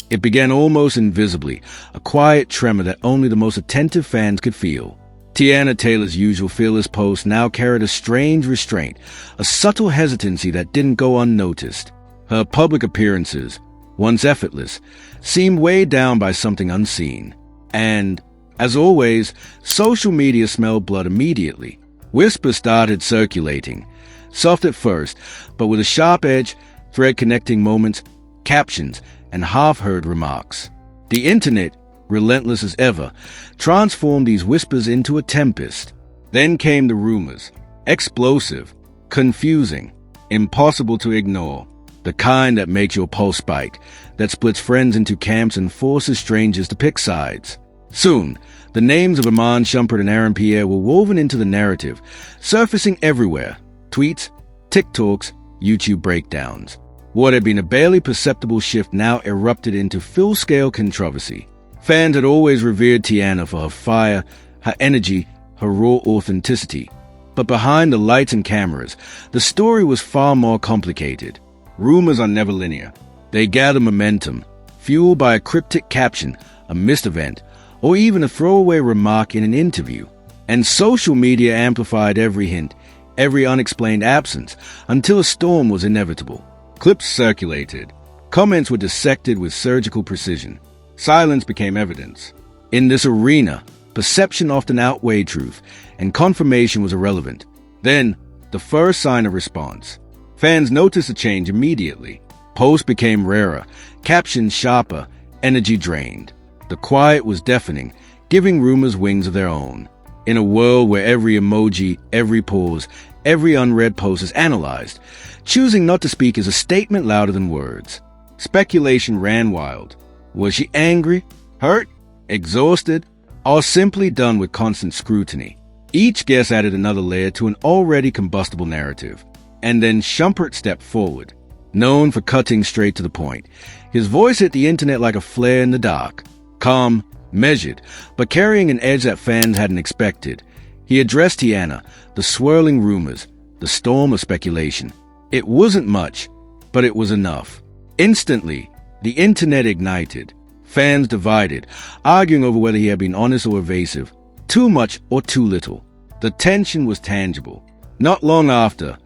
It began almost invisibly, a quiet tremor that only the most attentive fans could feel. Teyana Taylor's usual fearless post now carried a strange restraint, a subtle hesitancy that didn't go unnoticed. Her public appearances, once effortless, seemed weighed down by something unseen. And, as always, social media smelled blood immediately. Whispers started circulating, soft at first, but with a sharp edge, thread-connecting moments, captions, and half-heard remarks. The internet, relentless as ever, transformed these whispers into a tempest. Then came the rumors, explosive, confusing, impossible to ignore, the kind that makes your pulse spike, that splits friends into camps and forces strangers to pick sides. Soon, the names of Iman Shumpert and Pierre were woven into the narrative, surfacing everywhere: tweets, TikToks, YouTube breakdowns. What had been a barely perceptible shift now erupted into full-scale controversy. Fans had always revered Teyana for her fire, her energy, her raw authenticity. But behind the lights and cameras, the story was far more complicated. Rumors are never linear. They gather momentum, fueled by a cryptic caption, a missed event, or even a throwaway remark in an interview. And social media amplified every hint, every unexplained absence, until a storm was inevitable. Clips circulated. Comments were dissected with surgical precision. Silence became evidence. In this arena, perception often outweighed truth, and confirmation was irrelevant. Then, the first sign of response. Fans noticed a change immediately. Posts became rarer, captions sharper, energy drained. The quiet was deafening, giving rumors wings of their own. In a world where every emoji, every pause, every unread post is analyzed, choosing not to speak is a statement louder than words. Speculation ran wild. Was she angry, hurt, exhausted, or simply done with constant scrutiny? Each guess added another layer to an already combustible narrative. And then Shumpert stepped forward, known for cutting straight to the point. His voice hit the internet like a flare in the dark. Calm, measured, but carrying an edge that fans hadn't expected. He addressed Teyana, the swirling rumors, the storm of speculation. It wasn't much, but it was enough. Instantly, the internet ignited. Fans divided, arguing over whether he had been honest or evasive, too much or too little. The tension was tangible. Not long after,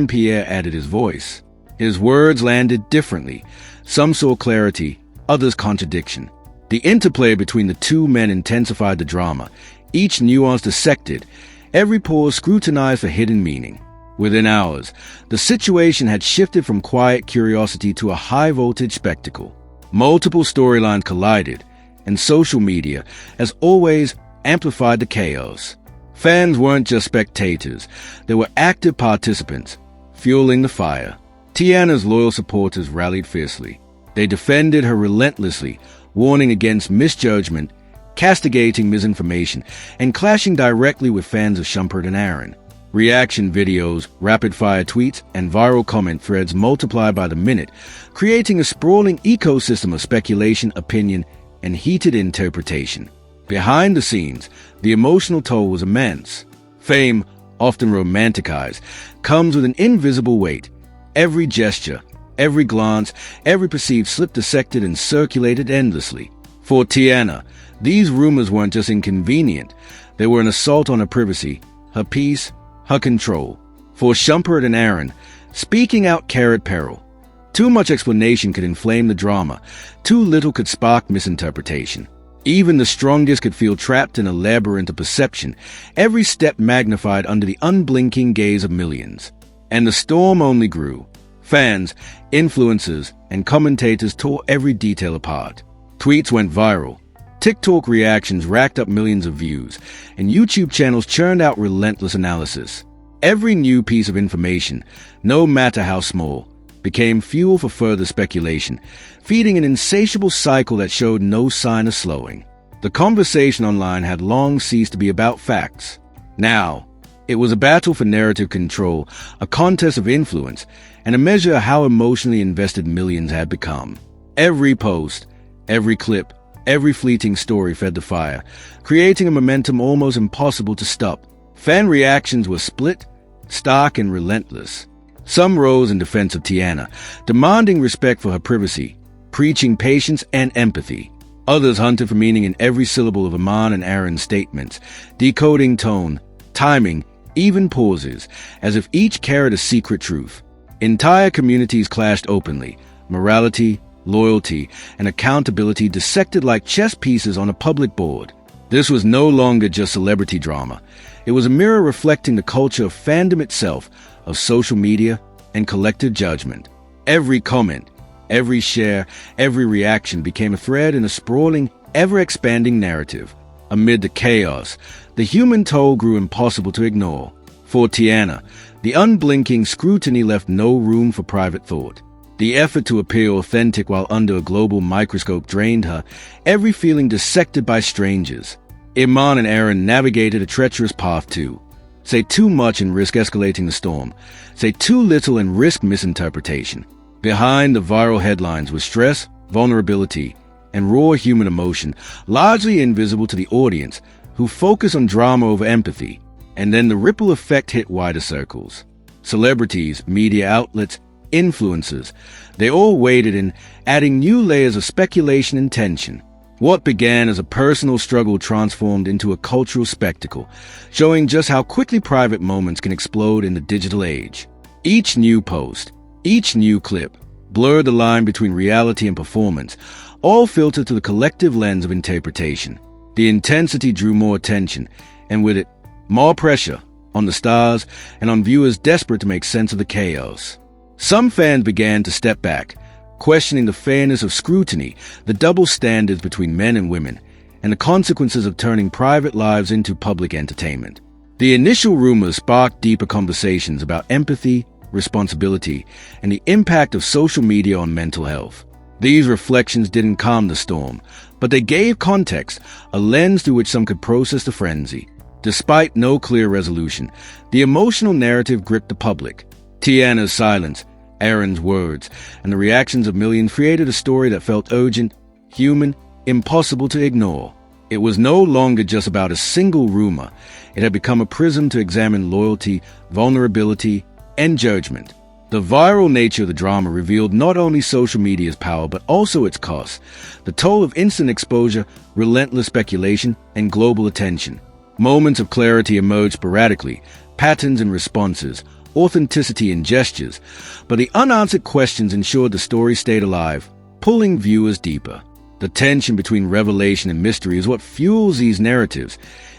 Pierre added his voice. His words landed differently. Some saw clarity, others contradiction. The interplay between the two men intensified the drama, each nuance dissected, every pause scrutinized for hidden meaning. Within hours, the situation had shifted from quiet curiosity to a high-voltage spectacle. Multiple storylines collided, and social media, as always, amplified the chaos. Fans weren't just spectators, they were active participants, fueling the fire. Teyana's loyal supporters rallied fiercely. They defended her relentlessly, warning against misjudgment, castigating misinformation, and clashing directly with fans of Shumpert and Aaron. Reaction videos, rapid-fire tweets, and viral comment threads multiplied by the minute, creating a sprawling ecosystem of speculation, opinion, and heated interpretation. Behind the scenes, the emotional toll was immense. Fame, often romanticized, comes with an invisible weight. Every gesture, every glance, every perceived slip dissected and circulated endlessly. For Teyana, these rumors weren't just inconvenient. They were an assault on her privacy, her peace, her control. For Shumpert and Aaron, speaking out carried peril. Too much explanation could inflame the drama. Too little could spark misinterpretation. Even the strongest could feel trapped in a labyrinth of perception, every step magnified under the unblinking gaze of millions. And the storm only grew. Fans, influencers, and commentators tore every detail apart. Tweets went viral. TikTok reactions racked up millions of views, and YouTube channels churned out relentless analysis. Every new piece of information, no matter how small, became fuel for further speculation, feeding an insatiable cycle that showed no sign of slowing. The conversation online had long ceased to be about facts. Now, it was a battle for narrative control, a contest of influence, and a measure of how emotionally invested millions had become. Every post, every clip, every fleeting story fed the fire, creating a momentum almost impossible to stop. Fan reactions were split, stark, and relentless. Some rose in defense of Teyana, demanding respect for her privacy, preaching patience and empathy. Others hunted for meaning in every syllable of Iman and Aaron's statements, decoding tone, timing, even pauses, as if each carried a secret truth. Entire communities clashed openly, morality, loyalty, and accountability dissected like chess pieces on a public board. This was no longer just celebrity drama. It was a mirror reflecting the culture of fandom itself, of social media, and collective judgment. Every comment, every share, every reaction became a thread in a sprawling, ever-expanding narrative. Amid the chaos, the human toll grew impossible to ignore. For Teyana, the unblinking scrutiny left no room for private thought. The effort to appear authentic while under a global microscope drained her, every feeling dissected by strangers. Iman and Aaron navigated a treacherous path too. Say too much and risk escalating the storm. Say too little and risk misinterpretation. Behind the viral headlines was stress, vulnerability, and raw human emotion, largely invisible to the audience, who focus on drama over empathy. And then the ripple effect hit wider circles. Celebrities, media outlets, influencers, they all waded in, adding new layers of speculation and tension. What began as a personal struggle transformed into a cultural spectacle, showing just how quickly private moments can explode in the digital age. Each new post, each new clip, blurred the line between reality and performance, all filtered through the collective lens of interpretation. The intensity drew more attention, and with it, more pressure on the stars and on viewers desperate to make sense of the chaos. Some fans began to step back, questioning the fairness of scrutiny, the double standards between men and women, and the consequences of turning private lives into public entertainment. The initial rumors sparked deeper conversations about empathy, responsibility, and the impact of social media on mental health. These reflections didn't calm the storm, but they gave context, a lens through which some could process the frenzy. Despite no clear resolution, the emotional narrative gripped the public. Teyana's silence, Aaron's words, and the reactions of millions created a story that felt urgent, human, impossible to ignore. It was no longer just about a single rumor. It had become a prism to examine loyalty, vulnerability, and judgment. The viral nature of the drama revealed not only social media's power, but also its cost. The toll of instant exposure, relentless speculation, and global attention. Moments of clarity emerged sporadically, patterns in responses, authenticity in gestures, but the unanswered questions ensured the story stayed alive, pulling viewers deeper. The tension between revelation and mystery is what fuels these narratives,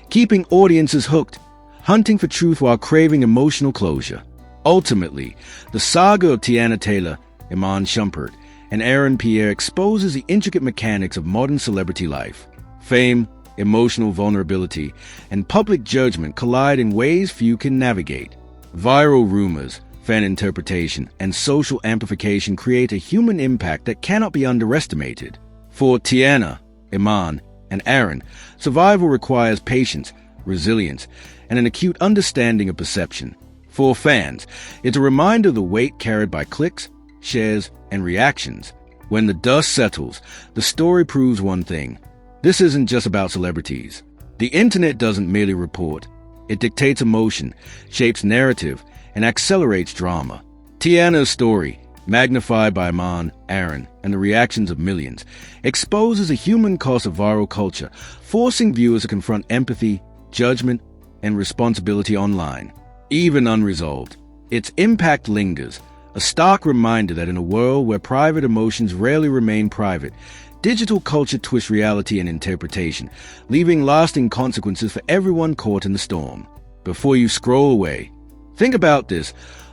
keeping audiences hooked, hunting for truth while craving emotional closure. Ultimately, the saga of Teyana, Iman Shumpert, and Pierre exposes the intricate mechanics of modern celebrity life. Fame, emotional vulnerability, and public judgment collide in ways few can navigate. Viral rumors, fan interpretation, and social amplification create a human impact that cannot be underestimated. For Teyana, Iman, and Aaron, survival requires patience, resilience, and an acute understanding of perception. For fans, it's a reminder of the weight carried by clicks, shares, and reactions. When the dust settles, the story proves one thing. This isn't just about celebrities. The internet doesn't merely report. It dictates emotion, shapes narrative, and accelerates drama. Teyana's story, magnified by Iman, Aaron, and the reactions of millions, exposes the human cost of viral culture, forcing viewers to confront empathy, judgment, and responsibility online. Even unresolved, its impact lingers, a stark reminder that in a world where private emotions rarely remain private, digital culture twists reality and interpretation, leaving lasting consequences for everyone caught in the storm. Before you scroll away, think about this.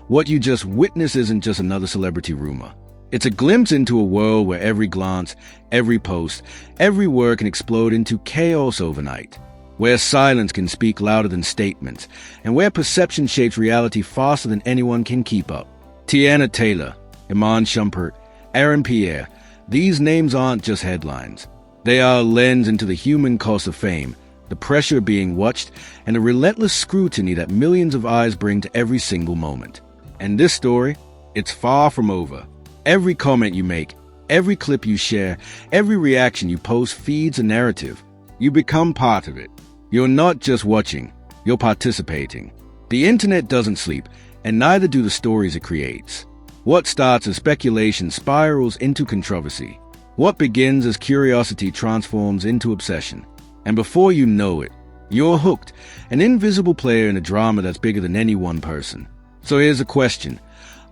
What you just witnessed isn't just another celebrity rumor. It's a glimpse into a world where every glance, every post, every word can explode into chaos overnight. Where silence can speak louder than statements, and where perception shapes reality faster than anyone can keep up. Teyana, Iman Shumpert, Pierre, these names aren't just headlines. They are a lens into the human cost of fame, the pressure of being watched, and the relentless scrutiny that millions of eyes bring to every single moment. And this story, it's far from over. Every comment you make, every clip you share, every reaction you post feeds a narrative. You become part of it. You're not just watching, you're participating. The internet doesn't sleep, and neither do the stories it creates. What starts as speculation spirals into controversy. What begins as curiosity transforms into obsession. And before you know it, you're hooked, an invisible player in a drama that's bigger than any one person. So here's a question.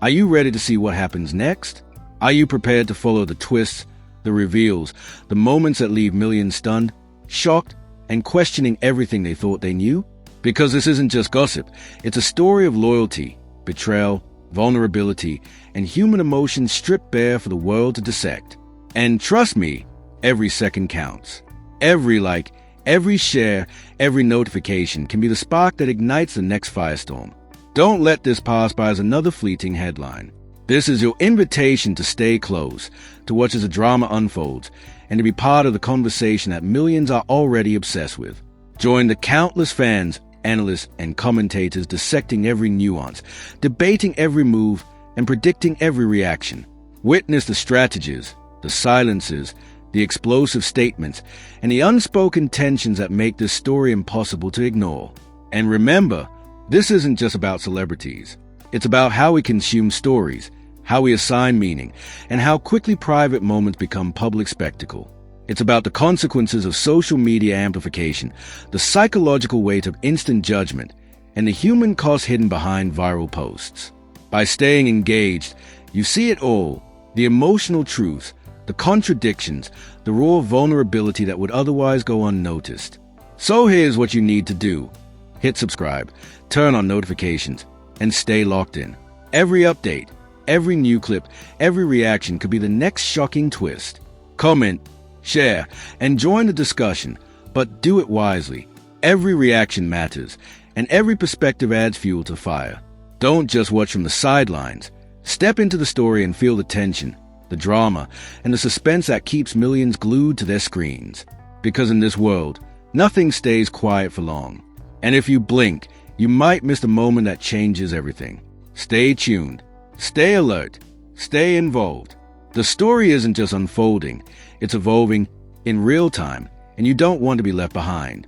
Are you ready to see what happens next? Are you prepared to follow the twists, the reveals, the moments that leave millions stunned, shocked, and questioning everything they thought they knew? Because this isn't just gossip. It's a story of loyalty, betrayal, vulnerability, and human emotions stripped bare for the world to dissect. And trust me, every second counts. Every like, every share, every notification can be the spark that ignites the next firestorm. Don't let this pass by as another fleeting headline. This is your invitation to stay close, to watch as the drama unfolds, and to be part of the conversation that millions are already obsessed with. Join the countless fans, analysts, and commentators dissecting every nuance, debating every move, and predicting every reaction. Witness the strategies, the silences, the explosive statements, and the unspoken tensions that make this story impossible to ignore. And remember, this isn't just about celebrities. It's about how we consume stories, how we assign meaning, and how quickly private moments become public spectacle. It's about the consequences of social media amplification, the psychological weight of instant judgment, and the human cost hidden behind viral posts. By staying engaged, you see it all, the emotional truths, the contradictions, the raw vulnerability that would otherwise go unnoticed. So here's what you need to do. Hit subscribe, turn on notifications, and stay locked in. Every update, every new clip, every reaction could be the next shocking twist. Comment, share, and join the discussion, but do it wisely. Every reaction matters, and every perspective adds fuel to fire. Don't just watch from the sidelines. Step into the story and feel the tension, the drama, and the suspense that keeps millions glued to their screens. Because in this world, nothing stays quiet for long. And if you blink, you might miss the moment that changes everything. Stay tuned, stay alert, stay involved. The story isn't just unfolding, it's evolving in real time, and you don't want to be left behind.